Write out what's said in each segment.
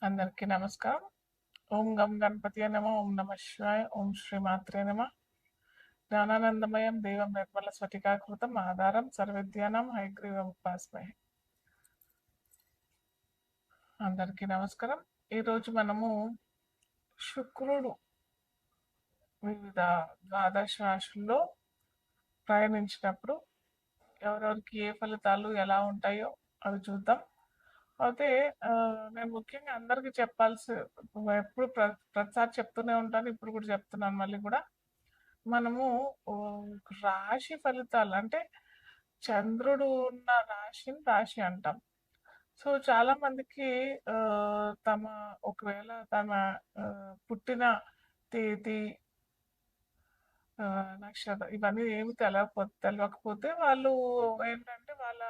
అందరికీ నమస్కారం. ఓం గం గణపతియే నమః. ఓం నమః శివాయ. ఓం శ్రీమాత్రే నమః. జ్ఞానానందమయం దేవం నిర్మల స్ఫటికాకృతం ఆధారం సర్వవిద్యానాం హయగ్రీవం ఉపాస్మహే. అందరికీ నమస్కారం. ఈరోజు మనము శుక్రుడు వివిధ ద్వాదశ రాశుల్లో ప్రయాణించినప్పుడు ఎవరెవరికి ఏ ఫలితాలు ఎలా ఉంటాయో అవి చూద్దాం. అయితే నేను ముఖ్యంగా అందరికీ చెప్పాల్సి ఎప్పుడు ప్రతిసారి చెప్తూనే ఉంటాను. ఇప్పుడు కూడా చెప్తున్నాను మళ్ళీ కూడా. మనము రాశి ఫలితాలు అంటే చంద్రుడు ఉన్న రాశిని రాశి అంటాం. సో చాలా మందికి తమ ఒకవేళ తమ పుట్టిన తేదీ నక్షత్రం ఇవన్నీ ఏమి తెలియకపోతే వాళ్ళు ఏంటంటే వాళ్ళ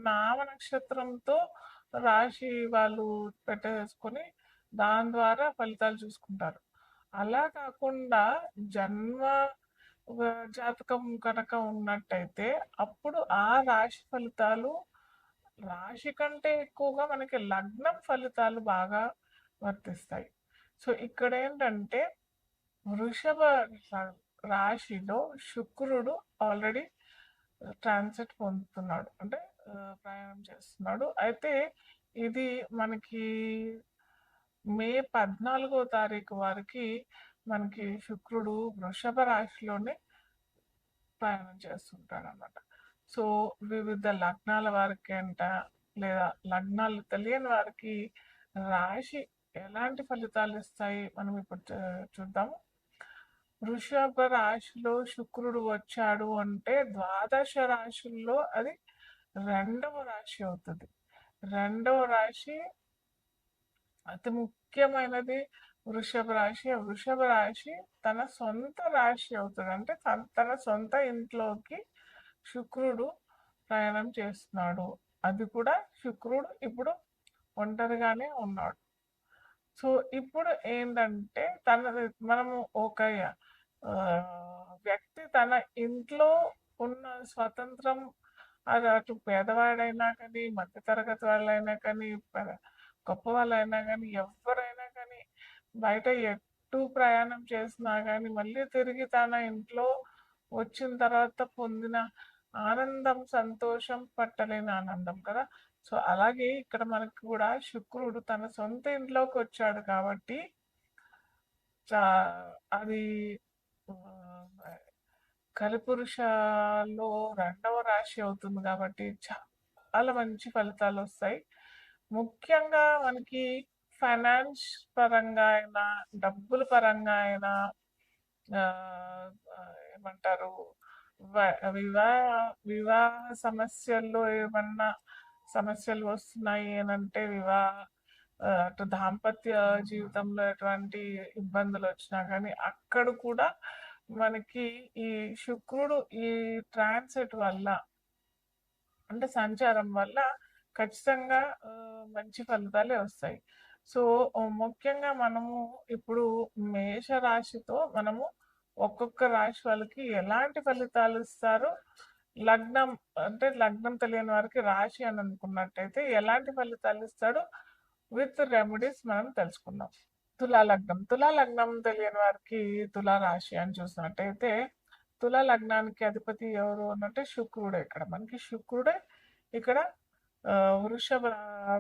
నామ నక్షత్రంతో రాశి వాళ్ళు పెట్టేసుకొని దాని ద్వారా ఫలితాలు చూసుకుంటారు. అలా కాకుండా జన్మ జాతకం కనుక ఉన్నట్టయితే అప్పుడు ఆ రాశి ఫలితాలు రాశి కంటే ఎక్కువగా మనకి లగ్నం ఫలితాలు బాగా వర్తిస్తాయి. సో ఇక్కడ ఏంటంటే వృషభ రాశిలో శుక్రుడు ఆల్రెడీ ట్రాన్సిట్ పొందుతున్నాడు, అంటే ప్రయాణం చేస్తున్నాడు. అయితే ఇది మనకి మే 14వ తారీఖు వరకు మనకి శుక్రుడు వృషభ రాశిలోనే ప్రయాణం చేస్తుంటాడు అన్నమాట. సో వివిధ లగ్నాల వారికి అంట, లేదా లగ్నాలు తెలియని వారికి రాశి ఎలాంటి ఫలితాలు ఇస్తాయి మనం ఇప్పుడు చూద్దాము. వృషభ రాశిలో శుక్రుడు వచ్చాడు అంటే ద్వాదశ రాశుల్లో అది రెండవ రాశి అవుతుంది. రెండవ రాశి అతి ముఖ్యమైనది వృషభ రాశి. వృషభ రాశి తన సొంత రాశి అవుతుంది, అంటే తన సొంత ఇంట్లోకి శుక్రుడు ప్రయాణం చేస్తున్నాడు. అది కూడా శుక్రుడు ఇప్పుడు ఒంటరిగానే ఉన్నాడు. సో ఇప్పుడు ఏంటంటే మనము ఒక వ్యక్తి తన ఇంట్లో ఉన్న స్వతంత్రం, అది అటు పేదవాడైనా కానీ, మధ్యతరగతి వాళ్ళైనా కానీ, గొప్ప వాళ్ళైనా కానీ, ఎవరైనా కానీ బయట ఎటు ప్రయాణం చేసినా కానీ మళ్ళీ తిరిగి తన ఇంట్లో వచ్చిన తర్వాత పొందిన ఆనందం, సంతోషం పట్టలేని ఆనందం కదా. సో అలాగే ఇక్కడ మనకు కూడా శుక్రుడు తన సొంత ఇంట్లోకి వచ్చాడు కాబట్టి అది కలిపురుషలో రెండవ రాశి అవుతుంది కాబట్టి చాలా మంచి ఫలితాలు వస్తాయి. ముఖ్యంగా మనకి ఫైనాన్స్ పరంగా అయినా, డబ్బుల పరంగా అయినా, ఏమంటారు, వివాహ వివాహ సమస్యల్లో ఏమన్నా సమస్యలు వస్తున్నాయి అని అంటే, అటు దాంపత్య జీవితంలో ఎటువంటి ఇబ్బందులు వచ్చినా కానీ అక్కడ కూడా మనకి ఈ శుక్రుడు ఈ ట్రాన్సిట్ వల్ల, అంటే సంచారం వల్ల ఖచ్చితంగా మంచి ఫలితాలే వస్తాయి. సో ముఖ్యంగా మనము ఇప్పుడు మేషరాశితో మనము ఒక్కొక్క రాశి వాళ్ళకి ఎలాంటి ఫలితాలు ఇస్తారు, లగ్నం అంటే లగ్నం తెలియని వారికి రాశి అని అనుకున్నట్టయితే ఎలాంటి ఫలితాలు ఇస్తాడు విత్ రెమెడీస్ మనం తెలుసుకుందాం. తులా లగ్నం తెలియని వారికి తులా రాశి అని చూసినట్టయితే తులా లగ్నానికి అధిపతి ఎవరు అనంటే శుక్రుడే. ఇక్కడ మనకి శుక్రుడే ఇక్కడ వృషభ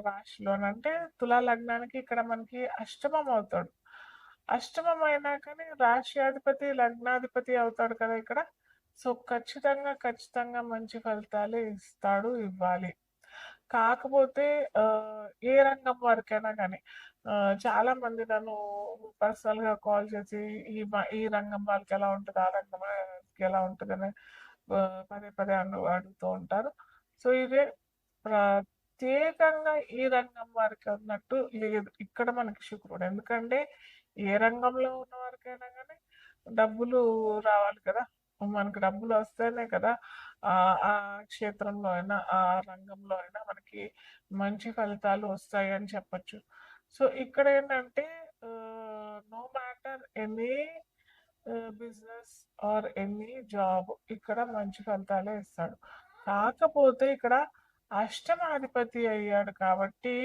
రాశిలోనంటే తులా లగ్నానికి ఇక్కడ మనకి అష్టమం అవుతాడు. అష్టమం అయినా కానీ రాశ్యాధిపతి లగ్నాధిపతి అవుతాడు కదా ఇక్కడ. సో ఖచ్చితంగా మంచి ఫలితాలే ఇస్తాడు, ఇవ్వాలి. కాకపోతే ఏ రంగం వారికైనా కానీ చాలా మంది నన్ను పర్సనల్గా కాల్ చేసి ఈ రంగం వాళ్ళకి ఎలా ఉంటుంది, ఆ రంగం వాళ్ళకి ఎలా ఉంటుంది అని పదే అడుగుతూ ఉంటారు. సో ఇదే ప్రత్యేకంగా ఈ రంగం వారికి అన్నట్టు లేదు ఇక్కడ మనకి శుక్రుడు. ఎందుకంటే ఏ రంగంలో ఉన్న వారికైనా కానీ డబ్బులు రావాలి కదా, మనకు డబ్బులు వస్తేనే కదా ఆ క్షేత్రంలో అయినా, ఆ రంగంలో అయినా మనకి మంచి ఫలితాలు వస్తాయి అని చెప్పచ్చు. సో ఇక్కడ ఏంటంటే no matter any business or any job ఇక్కడ మంచి ఫలితాలే ఇస్తాడు. కాకపోతే ఇక్కడ అష్టమాధిపతి అయ్యాడు కాబట్టి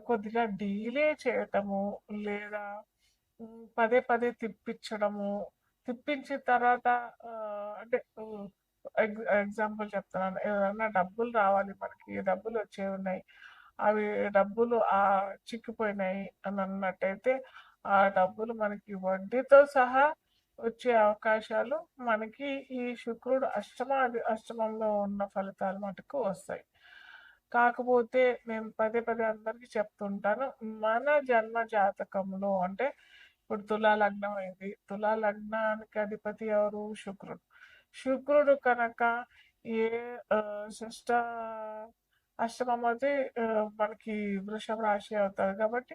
కొద్దిగా డిలే చేయటము, లేదా పదే పదే తిప్పించడము. తిప్పించిన తర్వాత అంటే ఎగ్జాంపుల్ చెప్తున్నాను. ఏదన్నా డబ్బులు రావాలి మనకి, డబ్బులొచ్చేవి ఉన్నాయి. అవి డబ్బులు చిక్కిపోయినాయి అని అన్నట్టయితే, ఆ డబ్బులు మనకి వడ్డీతో సహా వచ్చే అవకాశాలు మనకి ఈ శుక్రుడు అష్టమంలో ఉన్న ఫలితాలు మటుకు వస్తాయి. కాకపోతే నేను పదే పదే అందరికీ చెప్తుంటాను. మన జన్మ జాతకంలో అంటే ఇప్పుడు తులా లగ్నం అయింది. తులా లగ్నానికి అధిపతి ఎవరు? శుక్రుడు. శుక్రుడు కనుక ఏ షష్ట అష్టమం అయితే మనకి వృషభ రాశి అవుతాడు కాబట్టి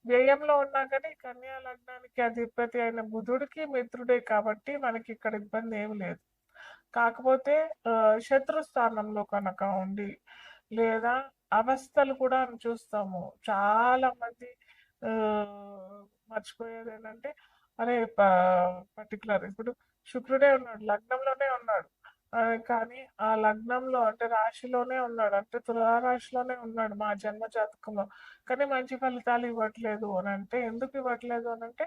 వ్యయంలో ఉన్నా కానీ కన్యా లగ్నానికి అధిపతి అయిన బుధుడికి మిత్రుడే కాబట్టి మనకి ఇక్కడ ఇబ్బంది ఏమి లేదు. కాకపోతే శత్రు స్థానంలో కనుక ఉండి లేదా అవస్థలు కూడా చూస్తాము. చాలా మంది మర్చిపోయేది ఏంటంటే అరే పర్టికులర్ ఇప్పుడు శుక్రుడే ఉన్నాడు, లగ్నంలోనే ఉన్నాడు. కానీ ఆ లగ్నంలో అంటే రాశిలోనే ఉన్నాడు, అంటే తులారాశిలోనే ఉన్నాడు మా జన్మ జాతకంలో. కానీ మంచి ఫలితాలు ఇవ్వట్లేదు అని అంటే ఎందుకు ఇవ్వట్లేదు అని అంటే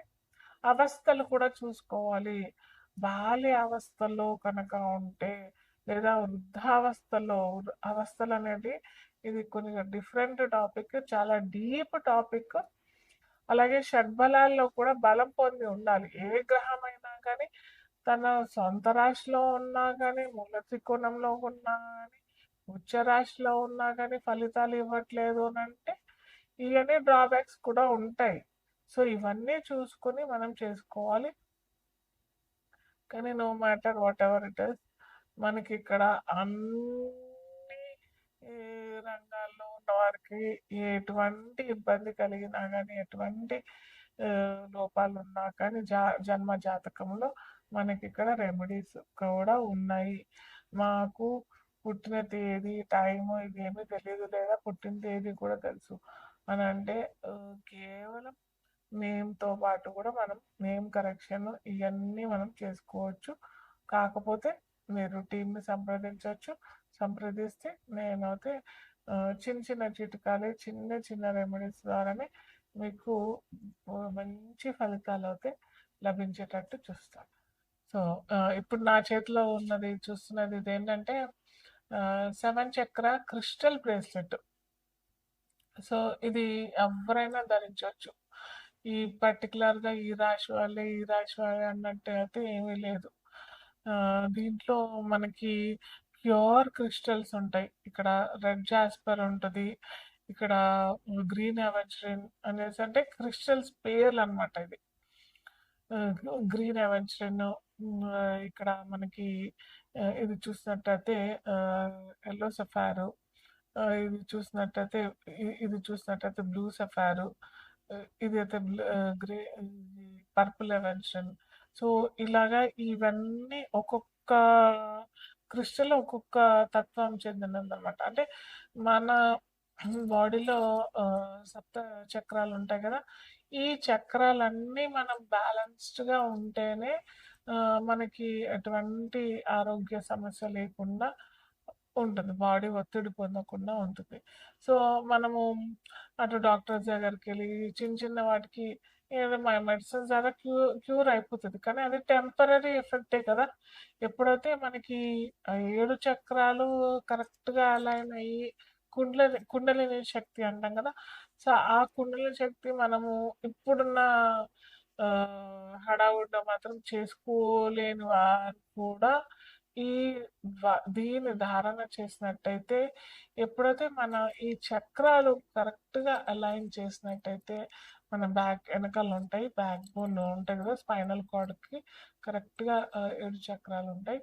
అవస్థలు కూడా చూసుకోవాలి. బాల్య అవస్థలో కనుక ఉంటే లేదా వృద్ధావస్థలో అవస్థలు అనేది ఇది కొంచెం డిఫరెంట్ టాపిక్, చాలా డీప్ టాపిక్. అలాగే షడ్బలాల్లో కూడా బలం పొంది ఉండాలి. ఏ గ్రహమైనా కానీ తన సొంత రాశిలో ఉన్నా కానీ, మూల త్రికోణంలో ఉన్నా కానీ, ఉచ్చ రాశిలో ఉన్నా కానీ ఫలితాలు ఇవ్వట్లేదు అని అంటే ఇవన్నీ డ్రాబ్యాక్స్ కూడా ఉంటాయి. సో ఇవన్నీ చూసుకొని మనం చేసుకోవాలి. కానీ no matter whatever it is, మనకి ఇక్కడ అన్ని ఈ రంగాల్లో ఉన్న వారికి ఎటువంటి ఇబ్బంది కలిగినా కానీ, ఎటువంటి లోపాలు ఉన్నా కానీ జన్మ జాతకంలో మనకి ఇక్కడ రెమెడీస్ కూడా ఉన్నాయి. మాకు పుట్టిన తేదీ టైము ఇవేమీ తెలియదు, లేదా పుట్టిన తేదీ కూడా తెలుసు అని అంటే కేవలం నేమ్తో పాటు కూడా మనం నేమ్ కరెక్షన్ ఇవన్నీ మనం చేసుకోవచ్చు. కాకపోతే మీరు టీంని సంప్రదించవచ్చు. సంప్రదిస్తే నేనైతే చిన్న చిన్న చిట్కాలు, చిన్న చిన్న రెమెడీస్ ద్వారానే మీకు మంచి ఫలితాలు అయితే లభించేటట్టు చూస్తాను. సో ఇప్పుడు నా చేతిలో ఉన్నది చూస్తున్నది ఇది ఏంటంటే 7 చక్ర క్రిస్టల్ బ్రేస్లెట్. సో ఇది ఎవరైనా ధరించవచ్చు. ఈ పర్టికులర్గా ఈ రాశి వాళ్ళే ఈ రాశి వాళ్ళే అన్నట్టు అయితే ఏమీ లేదు. దీంట్లో మనకి ప్యూర్ క్రిస్టల్స్ ఉంటాయి. ఇక్కడ రెడ్ జాస్పర్ ఉంటుంది, ఇక్కడ గ్రీన్ అవెంజరిన్ అనేసి అంటే క్రిస్టల్స్ పేర్లు అనమాట. ఇది గ్రీన్ అవెంజరిన్, ఇక్కడ మనకి ఇది చూసినట్టయితే ఎల్లో సఫారు, ఇది చూసినట్టయితే బ్లూ సఫారు, ఇది అయితే గ్రే పర్పుల్ ఎవెన్షన్. సో ఇలాగా ఇవన్నీ ఒక్కొక్క క్రిస్టల్ ఒక్కొక్క తత్వం చెందినదన్నమాట. అంటే మన బాడీలో సప్త చక్రాలు ఉంటాయి కదా, ఈ చక్రాలన్నీ మనం బ్యాలెన్స్డ్గా ఉంటేనే మనకి ఎటువంటి ఆరోగ్య సమస్య లేకుండా ఉంటుంది, బాడీ ఒత్తిడి పొందకుండా ఉంటుంది. సో మనము అటు డాక్టర్స్ దగ్గరికి వెళ్ళి చిన్న చిన్న వాటికి ఏదో మెడిసిన్స్ ద్వారా క్యూర్ అయిపోతుంది, కానీ అది టెంపరీ ఎఫెక్టే కదా. ఎప్పుడైతే మనకి 7 చక్రాలు కరెక్ట్గా అలైన్ అయ్యి కుండలిని శక్తి అంటాం కదా, సో ఆ కుండలిని శక్తి మనము ఇప్పుడున్న హడావుడిలో మాత్రం చేసుకోలేని వారు కూడా ఈ దీన్ని ధారణ చేసినట్టయితే, ఎప్పుడైతే మన ఈ చక్రాలు కరెక్ట్గా అలైన్ చేసినట్టయితే మన బ్యాక్ వెనకాల ఉంటాయి, బ్యాక్ బోన్ ఉంటాయి కదా, స్పైనల్ కార్డ్కి కరెక్ట్గా 7 చక్రాలు ఉంటాయి.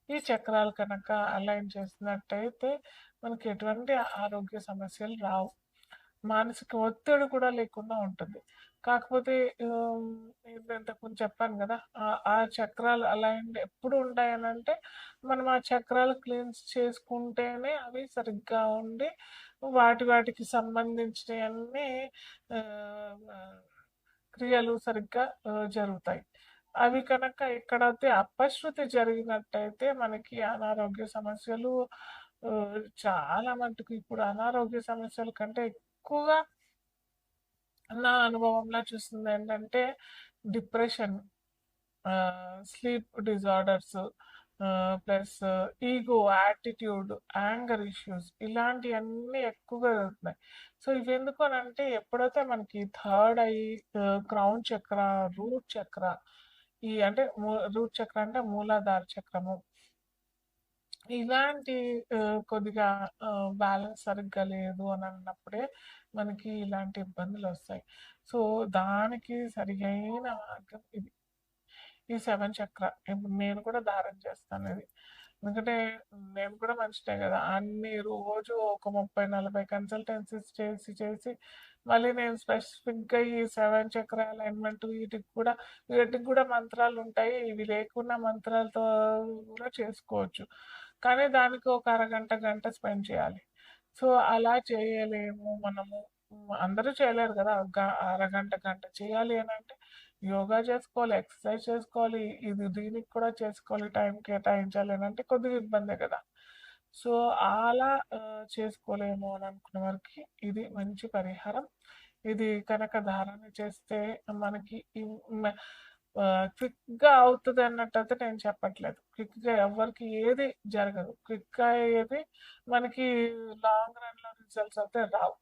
ఈ చక్రాలు కనుక అలైన్ చేసినట్టయితే మనకి ఎటువంటి ఆరోగ్య సమస్యలు రావు, మానసిక ఒత్తిడి కూడా లేకుండా ఉంటుంది. కాకపోతే ఇంతకుముందు చెప్పాను కదా, ఆ చక్రాలు అలైన్ ఎప్పుడు ఉంటాయనంటే మనం ఆ చక్రాలు క్లీన్స్ చేసుకుంటేనే అవి సరిగ్గా ఉండి వాటికి సంబంధించినవన్నీ క్రియలు సరిగ్గా జరుగుతాయి. అవి కనుక ఎక్కడైతే అపశృతి జరిగినట్టయితే మనకి అనారోగ్య సమస్యలు చాలా మటుకు, ఇప్పుడు అనారోగ్య సమస్యల కంటే ఎక్కువగా నా అనుభవంలో చూసిందేంటంటే depression, sleep disorders, plus ego, attitude, anger issues ఇలాంటివన్నీ ఎక్కువగా జరుగుతున్నాయి. సో ఇవెందుకు అనంటే ఎప్పుడైతే మనకి third eye, crown chakra, root chakra, ఈ అంటే రూట్ చక్ర అంటే మూలాధార చక్రము, ఇలాంటి కొద్దిగా బ్యాలెన్స్ సరిగ్గా లేదు అని అన్నప్పుడే మనకి ఇలాంటి ఇబ్బందులు వస్తాయి. సో దానికి సరియైన మార్గం ఇది. ఈ 7 చక్ర ఇప్పుడు నేను కూడా ధారణ చేస్తాను ఇది. ఎందుకంటే నేను కూడా మనిషినే కదా! అన్ని రోజు ఒక 30, 40 కన్సల్టెన్సీస్ చేసి మళ్ళీ నేను స్పెసిఫిక్‌గా ఈ 7 చక్ర అలైన్‌మెంట్ వీటికి కూడా మంత్రాలుంటాయి. ఇవి లేకున్నా మంత్రాలతో కూడా చేసుకోవచ్చు. కానీ దానికి ఒక అరగంట, గంట స్పెండ్ చేయాలి. సో అలా చేయలేము మనము. అందరూ చేయలేరు కదా! అరగంట, గంట చేయాలి అనంటే యోగా చేసుకోవాలి, ఎక్సర్సైజ్ చేసుకోవాలి, దీనికి కూడా చేసుకోవాలి, టైం కేటాయించాలి అనంటే కొద్దిగా ఇబ్బందే కదా! సో అలా చేసుకోలేము అని అనుకున్న వారికి ఇది మంచి పరిహారం. ఇది కనుక ధారణ చేస్తే మనకి క్విక్‌గా అవుతది అన్నట్టయితే నేను చెప్పట్లేదు. క్విక్‌గా ఎవ్వరికి ఏది జరగదు. క్విక్‌గా అయ్యేది మనకి లాంగ్ రన్‌లో రిజల్ట్స్ అయితే రావు.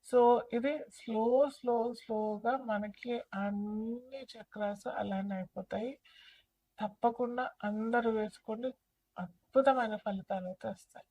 సో ఇది స్లోగా మనకి అన్ని చక్రాస్ అలైన్ అయిపోతాయి. తప్పకుండా అందరూ వేసుకోండి. అద్భుతమైన ఫలితాలైతే వస్తాయి.